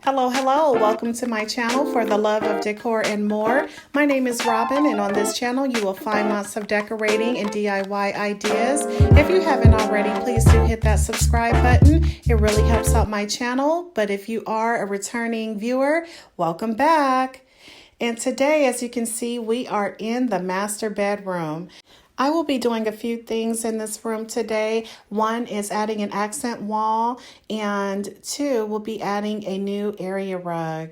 Hello, hello. Welcome to my channel for the love of decor and more. My name is Robin, and on this channel you will find lots of decorating and DIY ideas. If you haven't already, please do hit that subscribe button. It really helps out my channel. But if you are a returning viewer, welcome back. And today, as you can see, we are in the master bedroom. I will be doing a few things in this room today. One is adding an accent wall, and two will be adding a new area rug.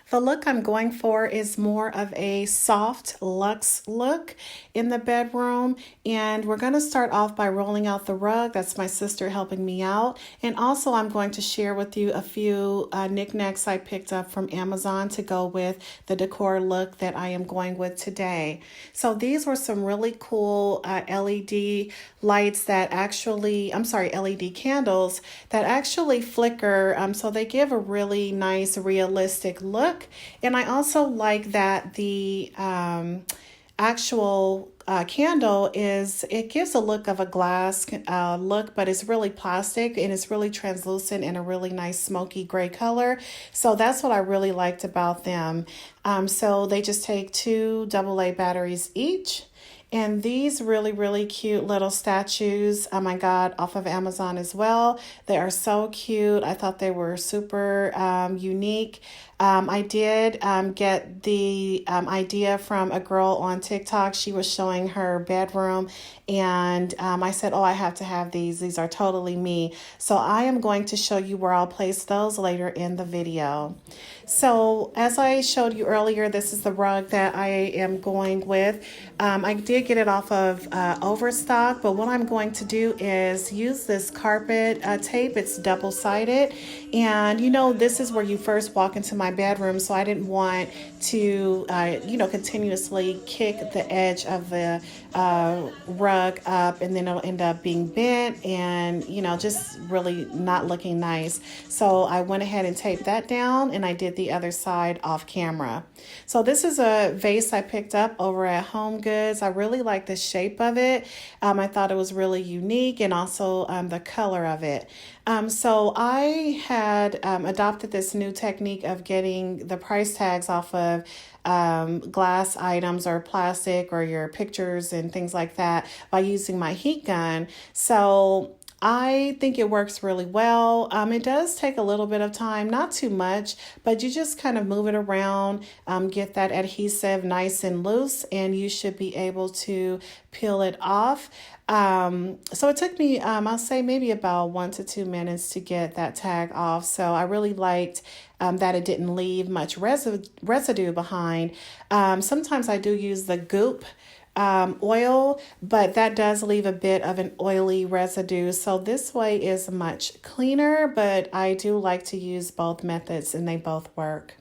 The look I'm going for is more of a soft luxe look in the bedroom, and we're going to start off by rolling out the rug. That's my sister helping me out, and also I'm going to share with you a few knickknacks I picked up from Amazon to go with the decor look that I am going with today. So these were some really cool LED lights that actually, LED candles that actually flicker, so they give a really nice realistic look. And I also like that the actual candle it gives a look of a glass look, but it's really plastic and it's really translucent in a really nice smoky gray color. So that's what I really liked about them. So they just take 2 AA batteries each. And these really cute little statues I got off of Amazon as well. They are so cute. I thought they were super unique. I did get the idea from a girl on TikTok. She was showing her bedroom, and I said, oh, I have to have these. These are totally me. So I am going to show you where I'll place those later in the video. So as I showed you earlier, this is the rug that I am going with. I did get it off of Overstock, but what I'm going to do is use this carpet tape. It's double-sided, and this is where you first walk into my bedroom, so I didn't want to continuously kick the edge of the rug up, and then it'll end up being bent and just really not looking nice. So I went ahead and taped that down, and I did the other side off camera. So this is a vase I picked up over at Home Goods. I really like the shape of it. I thought it was really unique, and also the color of it. So I had adopted this new technique of getting the price tags off of glass items or plastic or your pictures and things like that by using my heat gun. So I think it works really well. It does take a little bit of time, not too much, but you just kind of move it around, get that adhesive nice and loose, and you should be able to peel it off. So it took me, I'll say maybe about 1 to 2 minutes to get that tag off. So I really liked that it didn't leave much residue behind. Sometimes I do use the goop oil, but that does leave a bit of an oily residue. So this way is much cleaner, but I do like to use both methods, and they both work.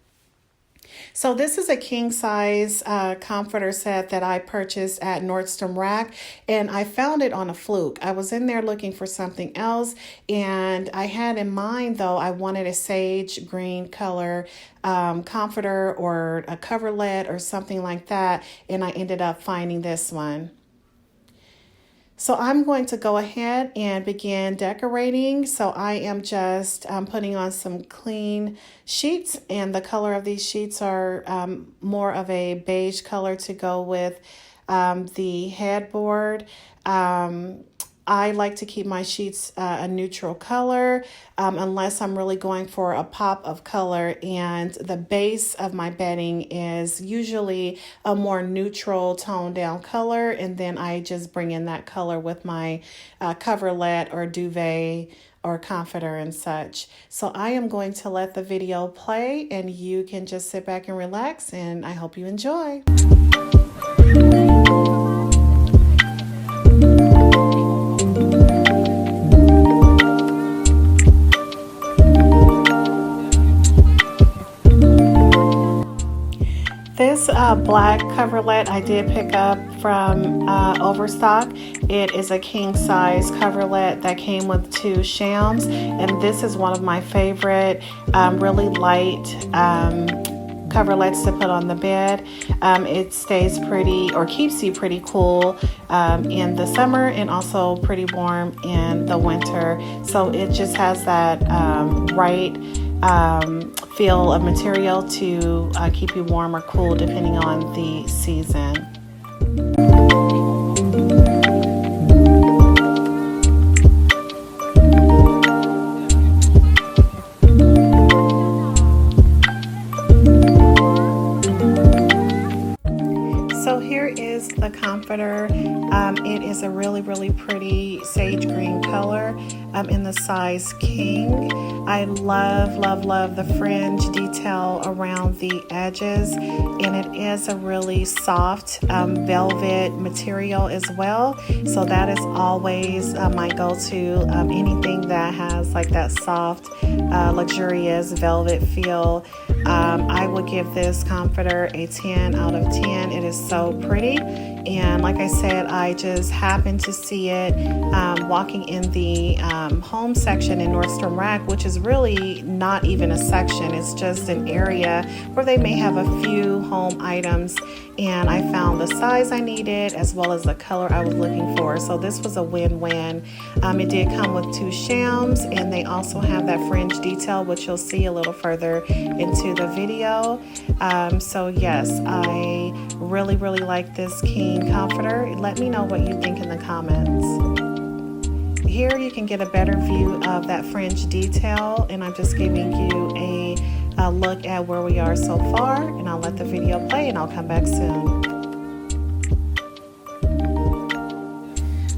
So this is a king size comforter set that I purchased at Nordstrom Rack, and I found it on a fluke. I was in there looking for something else, and I had in mind, though, I wanted a sage green color comforter or a coverlet or something like that, and I ended up finding this one. So I'm going to go ahead and begin decorating. So I am just putting on some clean sheets, and the color of these sheets are more of a beige color to go with the headboard. I like to keep my sheets a neutral color unless I'm really going for a pop of color, and the base of my bedding is usually a more neutral toned down color, and then I just bring in that color with my coverlet or duvet or comforter and such. So I am going to let the video play, and you can just sit back and relax, and I hope you enjoy. This black coverlet I did pick up from Overstock. It is a king size coverlet that came with 2 shams, and this is one of my favorite really light coverlets to put on the bed. It stays pretty, or keeps you pretty cool in the summer, and also pretty warm in the winter. So it just has that right feel of material to keep you warm or cool depending on the season. So here is the comforter. It is a really pretty sage green color in the size king. I love the fringe detail around the edges, and it is a really soft velvet material as well. So that is always my go-to. Anything that has like that soft, luxurious velvet feel. I would give this comforter a 10 out of 10. It is so pretty, and like I said, I just happened to see it walking in the home section in Nordstrom Rack, which is really not even a section. It's just an area where they may have a few home items, and I found the size I needed as well as the color I was looking for. So this was a win-win. It did come with 2 shams, and they also have that fringe detail, which you'll see a little further into the video. So yes, I really like this king comforter. Let me know what you think in the comments. Here you can get a better view of that fringe detail, and I'm just giving you a look at where we are so far, and I'll let the video play and I'll come back soon.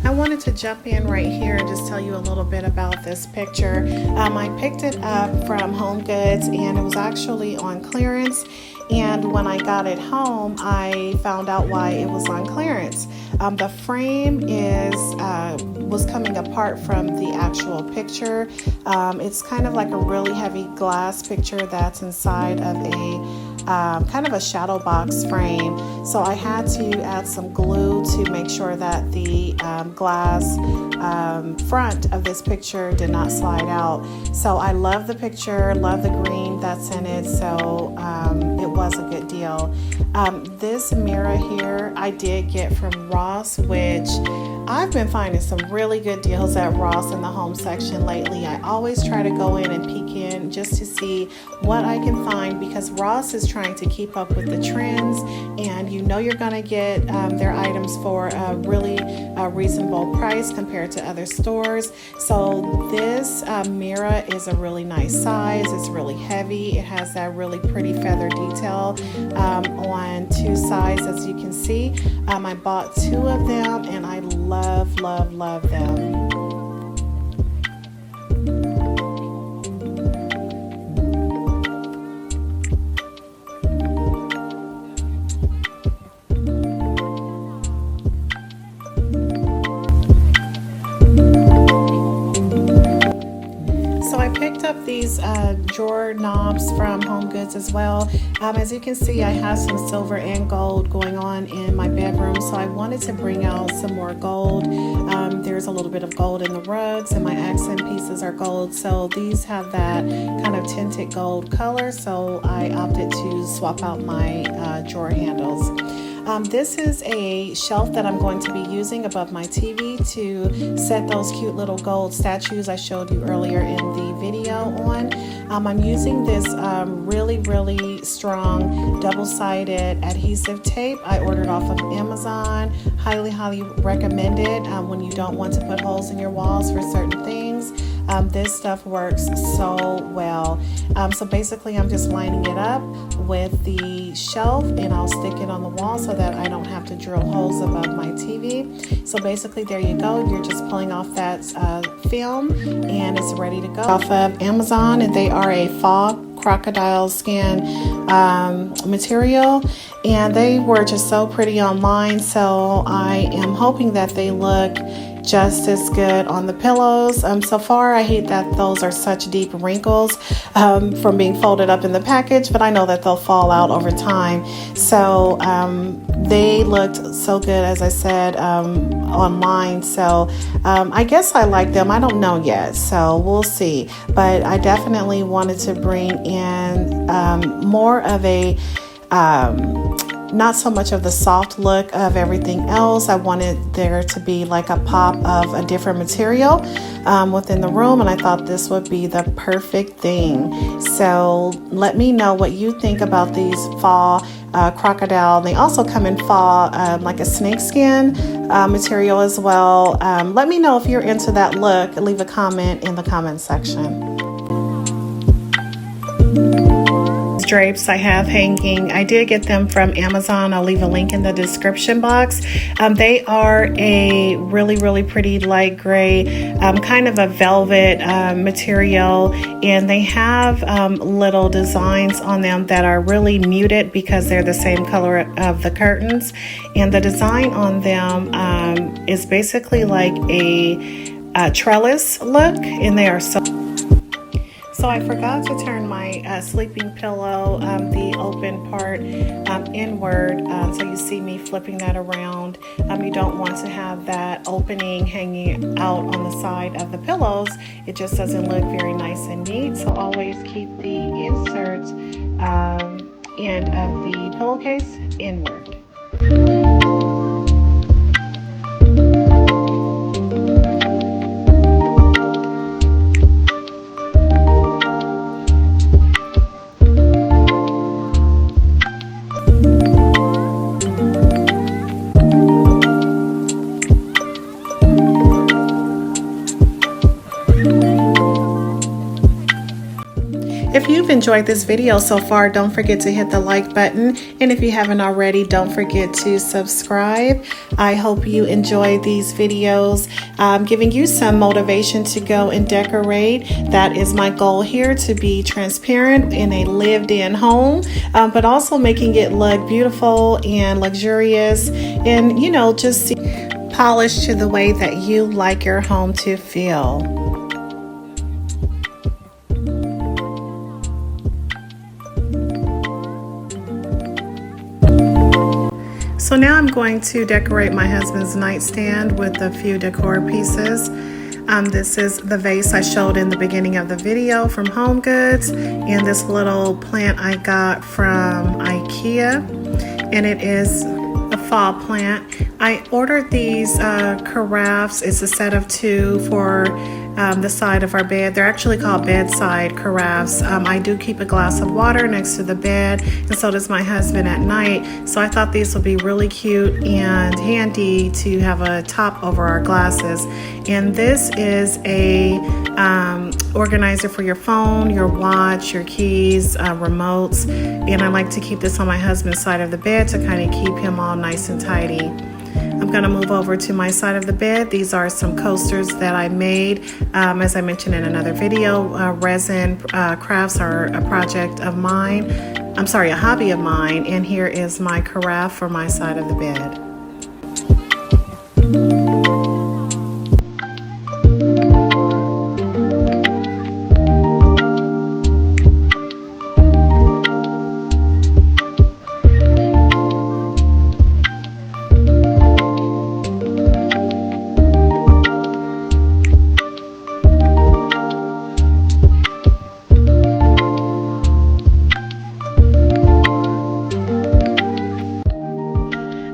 I wanted to jump in right here and just tell you a little bit about this picture. I picked it up from Home Goods, and it was actually on clearance. And when I got it home, I found out why it was on clearance. The frame was coming apart from the actual picture. It's kind of like a really heavy glass picture that's inside of a kind of a shadow box frame. So I had to add some glue to make sure that the glass front of this picture did not slide out. So I love the picture, love the green that's in it. So it was a good deal. This mirror here I did get from Ross, which I've been finding some really good deals at Ross in the home section lately. I always try to go in and peek in just to see what I can find, because Ross is trying to keep up with the trends, and you know you're going to get their items for a really reasonable price compared to other stores. So this mirror is a really nice size. It's really heavy. It has that really pretty feather detail on 2 sides, as you can see. I bought 2 of them, and I love them. Picked up these drawer knobs from Home Goods as well. As you can see, I have some silver and gold going on in my bedroom, so I wanted to bring out some more gold. There's a little bit of gold in the rugs, and my accent pieces are gold, so these have that kind of tinted gold color, so I opted to swap out my drawer handles. This is a shelf that I'm going to be using above my TV to set those cute little gold statues I showed you earlier in the video on. I'm using this really strong double-sided adhesive tape I ordered off of Amazon. Highly recommended when you don't want to put holes in your walls for certain things. This stuff works so well. So basically I'm just lining it up with the shelf, and I'll stick it on the wall so that I don't have to drill holes above my TV. So basically there you go. You're just pulling off that film, and it's ready to go. Off of Amazon, and they are a fog crocodile skin material, and they were just so pretty online, so I am hoping that they look just as good on the pillows. So far, I hate that those are such deep wrinkles from being folded up in the package, but I know that they'll fall out over time. So they looked so good, as I said, online. So I guess I like them. I don't know yet, so we'll see. But I definitely wanted to bring in more of a not so much of the soft look of everything else. I wanted there to be like a pop of a different material within the room, and I thought this would be the perfect thing. So let me know what you think about these fall crocodile. They also come in fall like a snakeskin material as well. Let me know if you're into that look. Leave a comment in the comment section. Drapes I have hanging, I did get them from Amazon. I'll leave a link in the description box. They are a really pretty light gray, kind of a velvet material, and they have little designs on them that are really muted because they're the same color of the curtains, and the design on them is basically like a trellis look, and they are so I forgot to turn my sleeping pillow, the open part, inward. So you see me flipping that around. You don't want to have that opening hanging out on the side of the pillows. It just doesn't look very nice and neat. So always keep the insert end of the pillowcase inward. If you've enjoyed this video so far, don't forget to hit the like button. And if you haven't already, don't forget to subscribe. I hope you enjoy these videos, giving you some motivation to go and decorate. That is my goal here, to be transparent in a lived-in home, but also making it look beautiful and luxurious and, you know, just polished to the way that you like your home to feel. So now I'm going to decorate my husband's nightstand with a few decor pieces. This is the vase I showed in the beginning of the video from Home Goods, and this little plant I got from IKEA, and it is a fall plant. I ordered these carafes. It's a set of 2 for the side of our bed. They're actually called bedside carafes. I do keep a glass of water next to the bed, and so does my husband at night. So I thought these would be really cute and handy to have a top over our glasses. And this is a organizer for your phone, your watch, your keys, remotes. And I like to keep this on my husband's side of the bed to kind of keep him all nice and tidy. I'm going to move over to my side of the bed. These are some coasters that I made. As I mentioned in another video, resin crafts are a project of mine. I'm sorry, a hobby of mine. And here is my carafe for my side of the bed.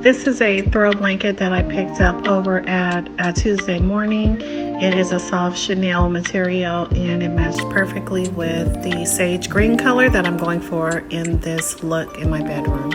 This is a throw blanket that I picked up over at Tuesday Morning. It is a soft chenille material, and it matched perfectly with the sage green color that I'm going for in this look in my bedroom.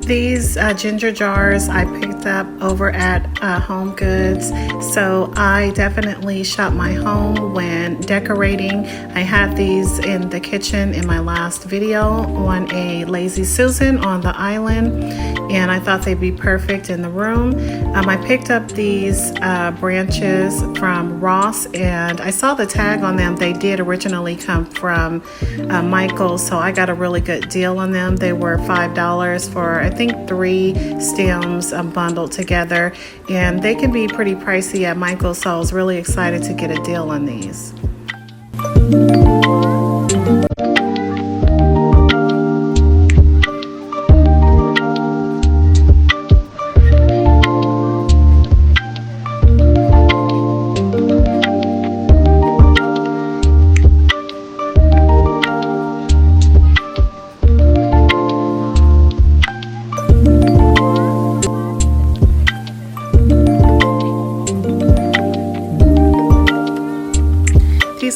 These ginger jars I picked up over at Home Goods. So I definitely shop my home when decorating. I had these in the kitchen in my last video on a Lazy Susan on the island, and I thought they'd be perfect in the room. I picked up these branches from Ross, and I saw the tag on them. They did originally come from Michael's, so I got a really good deal on them. They were $5 for, I think, 3 stems bundled together, and they can be pretty pricey at Michael's, so I was really excited to get a deal on these.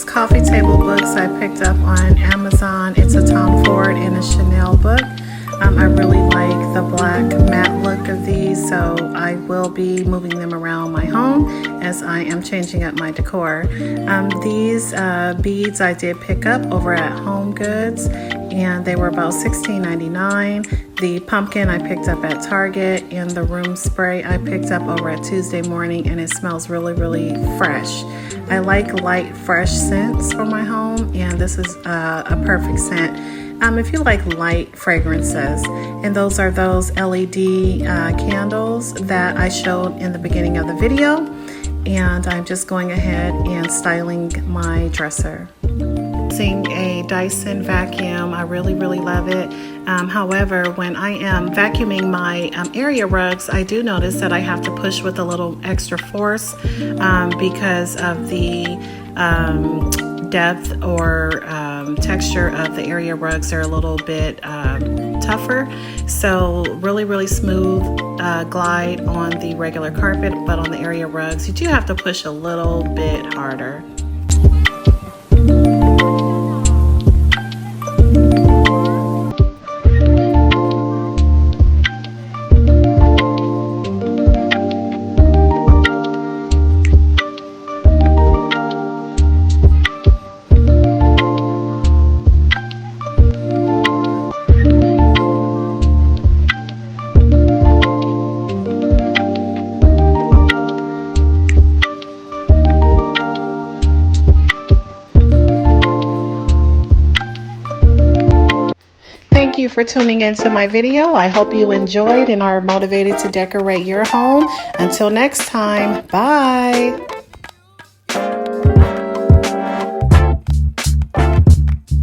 these coffee table books I picked up on Amazon. It's a Tom Ford and a Chanel book. I really like the black matte look of these, so I will be moving them around my home as I am changing up my decor. These beads I did pick up over at Home Goods, and they were about $16.99. The pumpkin I picked up at Target, and the room spray I picked up over at Tuesday Morning, and it smells really, really fresh. I like light, fresh scents for my home, and this is a perfect scent. If you like light fragrances, and those are those LED candles that I showed in the beginning of the video, and I'm just going ahead and styling my dresser. Using a Dyson vacuum, I really love it. However, when I am vacuuming my area rugs, I do notice that I have to push with a little extra force because of the depth or texture of the area rugs. They're a little bit tougher, so really smooth glide on the regular carpet, but on the area rugs you do have to push a little bit harder. Thank you for tuning into my video. I hope you enjoyed and are motivated to decorate your home. Until next time, bye.